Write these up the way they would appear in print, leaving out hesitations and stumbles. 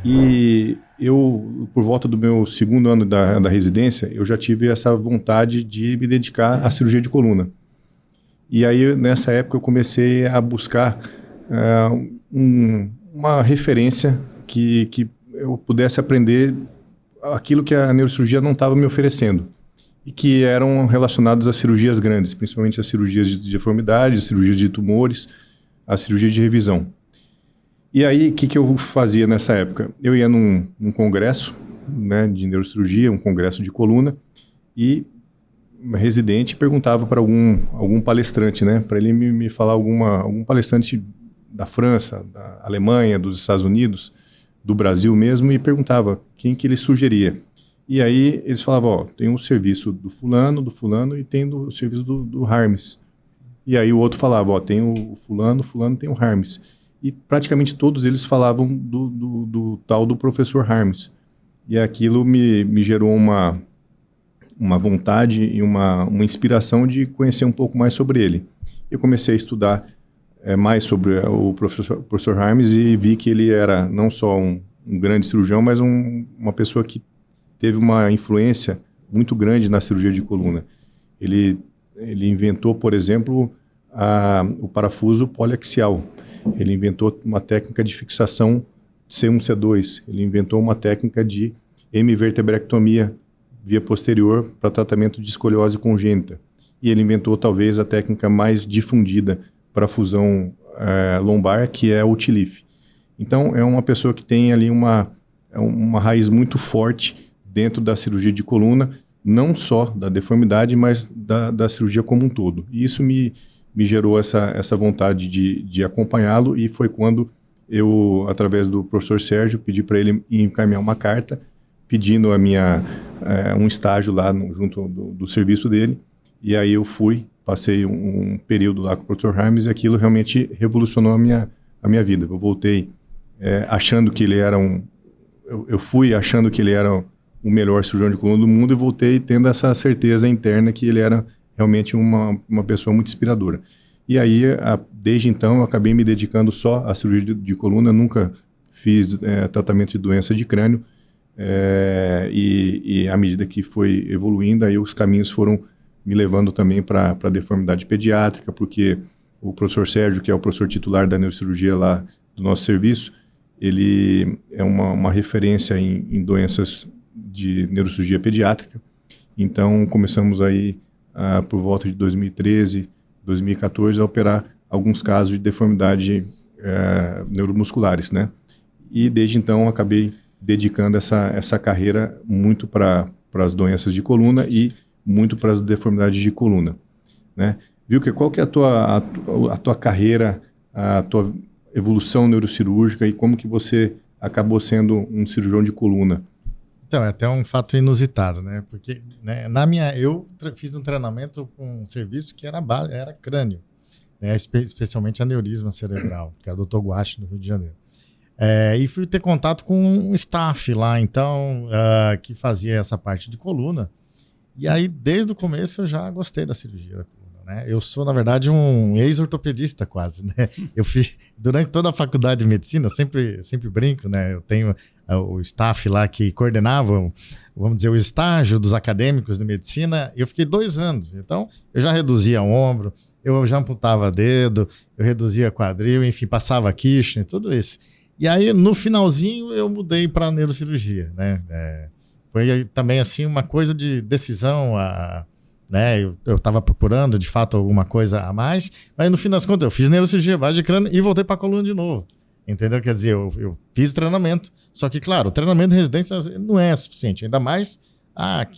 E eu, por volta do meu segundo ano da residência, eu já tive essa vontade de me dedicar à cirurgia de coluna. E aí, nessa época, eu comecei a buscar uma referência que eu pudesse aprender aquilo que a neurocirurgia não estava me oferecendo. E que eram relacionados a cirurgias grandes, principalmente as cirurgias de deformidade, cirurgias de tumores, a cirurgia de revisão. E aí, o que eu fazia nessa época? Eu ia num congresso, né, de neurocirurgia, um congresso de coluna, e residente perguntava para algum palestrante, né, para ele me falar algum palestrante da França, da Alemanha, dos Estados Unidos, do Brasil mesmo, e perguntava quem que ele sugeria. E aí eles falavam, ó, tem um serviço do fulano e tem o serviço do Harmes. E aí o outro falava, ó, tem o fulano tem o Harmes. E praticamente todos eles falavam do tal do professor Harmes. E aquilo me gerou uma vontade e uma inspiração de conhecer um pouco mais sobre ele. Eu comecei a estudar mais sobre o professor Harmes e vi que ele era não só um grande cirurgião, mas uma pessoa que teve uma influência muito grande na cirurgia de coluna. Ele inventou, por exemplo, o parafuso poliaxial. Ele inventou uma técnica de fixação C1, C2. Ele inventou uma técnica de hemivertebrectomia via posterior para tratamento de escoliose congênita. E ele inventou talvez a técnica mais difundida para fusão lombar, que é o TLIF. Então, é uma pessoa que tem ali uma raiz muito forte dentro da cirurgia de coluna, não só da deformidade, mas da cirurgia como um todo. E isso me gerou essa vontade de acompanhá-lo, e foi quando eu, através do professor Sérgio, pedi para ele encaminhar uma carta pedindo um estágio lá junto do serviço dele. E aí eu passei um período lá com o professor Harmes, e aquilo realmente revolucionou a minha vida. Eu voltei achando que ele era eu fui achando que ele era o melhor cirurgião de coluna do mundo, e voltei tendo essa certeza interna que ele era realmente uma pessoa muito inspiradora. E aí, desde então, eu acabei me dedicando só à cirurgia de coluna, nunca fiz tratamento de doença de crânio, e à medida que foi evoluindo, aí os caminhos foram me levando também para a deformidade pediátrica, porque o professor Sérgio, que é o professor titular da neurocirurgia lá do nosso serviço, ele é uma referência em doenças de neurocirurgia pediátrica. Então, começamos aí, por volta de 2013, 2014, a operar alguns casos de deformidade neuromusculares, né? E desde então, acabei dedicando essa carreira muito para as doenças de coluna e muito para as deformidades de coluna, né? Vilker, qual que é a tua carreira, a tua evolução neurocirúrgica, e como que você acabou sendo um cirurgião de coluna? Então, é até um fato inusitado, né? Porque eu fiz um treinamento com um serviço que era crânio, né? Especialmente aneurisma cerebral, que era o Dr. Guache, no Rio de Janeiro. E fui ter contato com um staff lá, então, que fazia essa parte de coluna. E aí, desde o começo, eu já gostei da cirurgia da coluna, né? Eu sou, na verdade, um ex-ortopedista quase, né? Eu fiz, durante toda a faculdade de medicina, sempre brinco, né? Eu tenho o staff lá que coordenava, vamos dizer, o estágio dos acadêmicos de medicina. Eu fiquei 2 anos. Então, eu já reduzia ombro, eu já amputava dedo, eu reduzia quadril, enfim, passava Kirchner, tudo isso. E aí, no finalzinho, eu mudei para neurocirurgia, né? Foi também, assim, uma coisa de decisão, né? Eu estava procurando, de fato, alguma coisa a mais, mas no fim das contas, eu fiz neurocirurgia base de crânio e voltei para a coluna de novo. Entendeu? Quer dizer, eu fiz treinamento, só que, claro, o treinamento de residência não é suficiente, ainda mais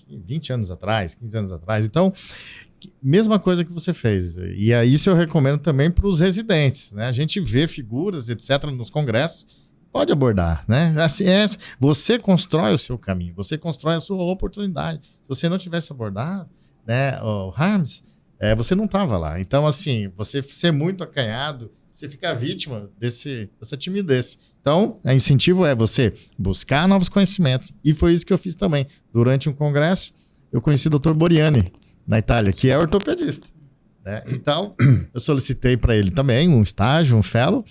20 anos atrás, 15 anos atrás. Então, mesma coisa que você fez. E isso eu recomendo também para os residentes, né? A gente vê figuras, etc., nos congressos, pode abordar, né? Assim, você constrói o seu caminho, você constrói a sua oportunidade. Se você não tivesse abordado, né, o Harmes, você não estava lá. Então, assim, você ser muito acanhado, você fica vítima dessa timidez. Então, o incentivo é você buscar novos conhecimentos. E foi isso que eu fiz também. Durante um congresso, eu conheci o Dr. Boriani, na Itália, que é ortopedista, né? Então, eu solicitei para ele também um estágio, um fellow.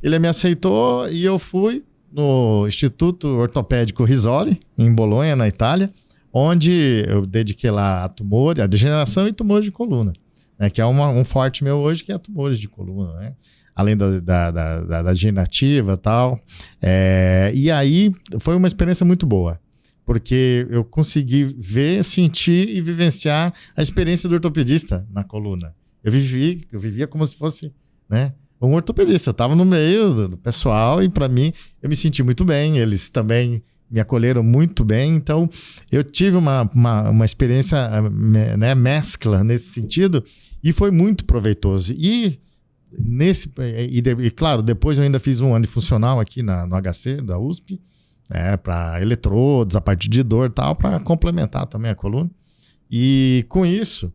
Ele me aceitou e eu fui, no Instituto Ortopédico Rizzoli, em Bolonha, na Itália, onde eu dediquei lá a degeneração e tumores de coluna, né, que é um forte meu hoje, que é tumores de coluna, né? Além da degenerativa e tal. E aí foi uma experiência muito boa, porque eu consegui ver, sentir e vivenciar a experiência do ortopedista na coluna. Eu vivia como se fosse, né, um ortopedista. Eu estava no meio do pessoal e, para mim, eu me senti muito bem. Eles também me acolheram muito bem. Então, eu tive uma experiência, né, mescla nesse sentido, e foi muito proveitoso. E claro, depois eu ainda fiz um ano de funcional aqui no HC da USP, para eletrodos, a parte de dor e tal, para complementar também a coluna. E com isso,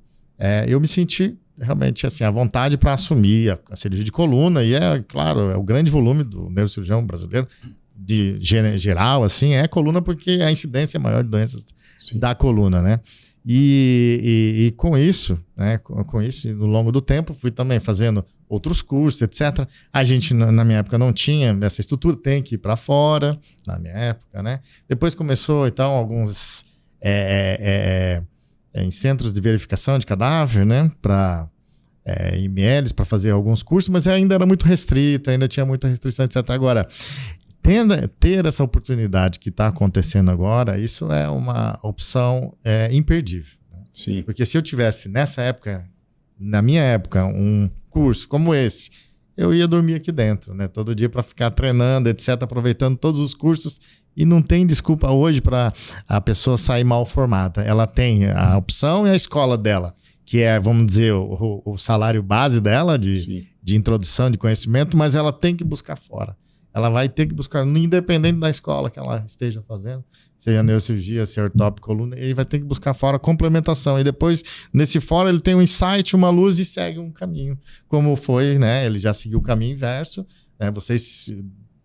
eu me senti realmente assim, à vontade para assumir a cirurgia de coluna. E claro, é o grande volume do neurocirurgião brasileiro, de geral, assim, é coluna, porque a incidência é maior de doenças da coluna, né? E com isso, né, com isso, no longo do tempo, fui também fazendo outros cursos, etc. A gente, na minha época, não tinha essa estrutura, tem que ir para fora, na minha época, né? Depois começou, então, alguns em centros de verificação de cadáver, né? Para IMLs, para fazer alguns cursos, mas ainda era muito restrito, ainda tinha muita restrição, etc. Agora, ter essa oportunidade que está acontecendo agora, isso é uma opção imperdível. Né? Sim. Porque se eu tivesse, nessa época, na minha época, um curso como esse, eu ia dormir aqui dentro, né? Todo dia para ficar treinando, etc., aproveitando todos os cursos, e não tem desculpa hoje para a pessoa sair mal formada. Ela tem a opção e a escola dela, que é, vamos dizer, o salário base dela de introdução de conhecimento, mas ela tem que buscar fora. Ela vai ter que buscar, independente da escola que ela esteja fazendo, seja neurocirurgia, seja ortópico, coluna, ele vai ter que buscar fora complementação. E depois, nesse fora, ele tem um insight, uma luz e segue um caminho. Como foi, né? Ele já seguiu o caminho inverso. Né? Vocês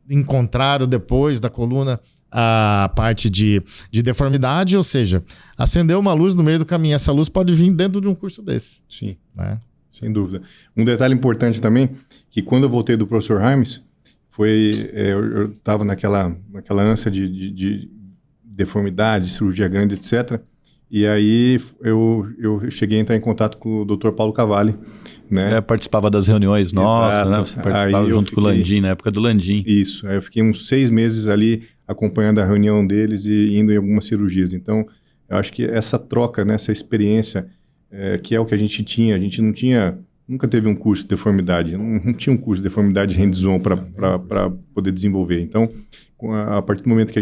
encontraram depois da coluna a parte de deformidade, ou seja, acendeu uma luz no meio do caminho. Essa luz pode vir dentro de um curso desse. Sim, né? Sem dúvida. Um detalhe importante também, que quando eu voltei do professor Harms, eu estava naquela ânsia de deformidade, cirurgia grande, etc. E aí eu cheguei a entrar em contato com o Dr. Paulo Cavalli, né? Participava das reuniões nossas, né? Você participava junto com o Landim, na época do Landim. Isso, aí eu fiquei uns 6 meses ali acompanhando a reunião deles e indo em algumas cirurgias. Então, eu acho que essa troca, né, essa experiência, que é o que a gente não tinha... Nunca teve um curso de deformidade, não tinha um curso de deformidade hands-on para poder desenvolver. Então, a partir do momento que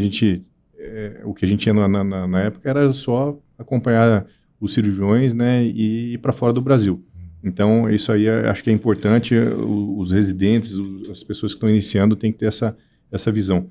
o que a gente tinha na época era só acompanhar os cirurgiões, né, e ir para fora do Brasil. Então, isso aí acho que é importante, os residentes, as pessoas que estão iniciando têm que ter essa visão.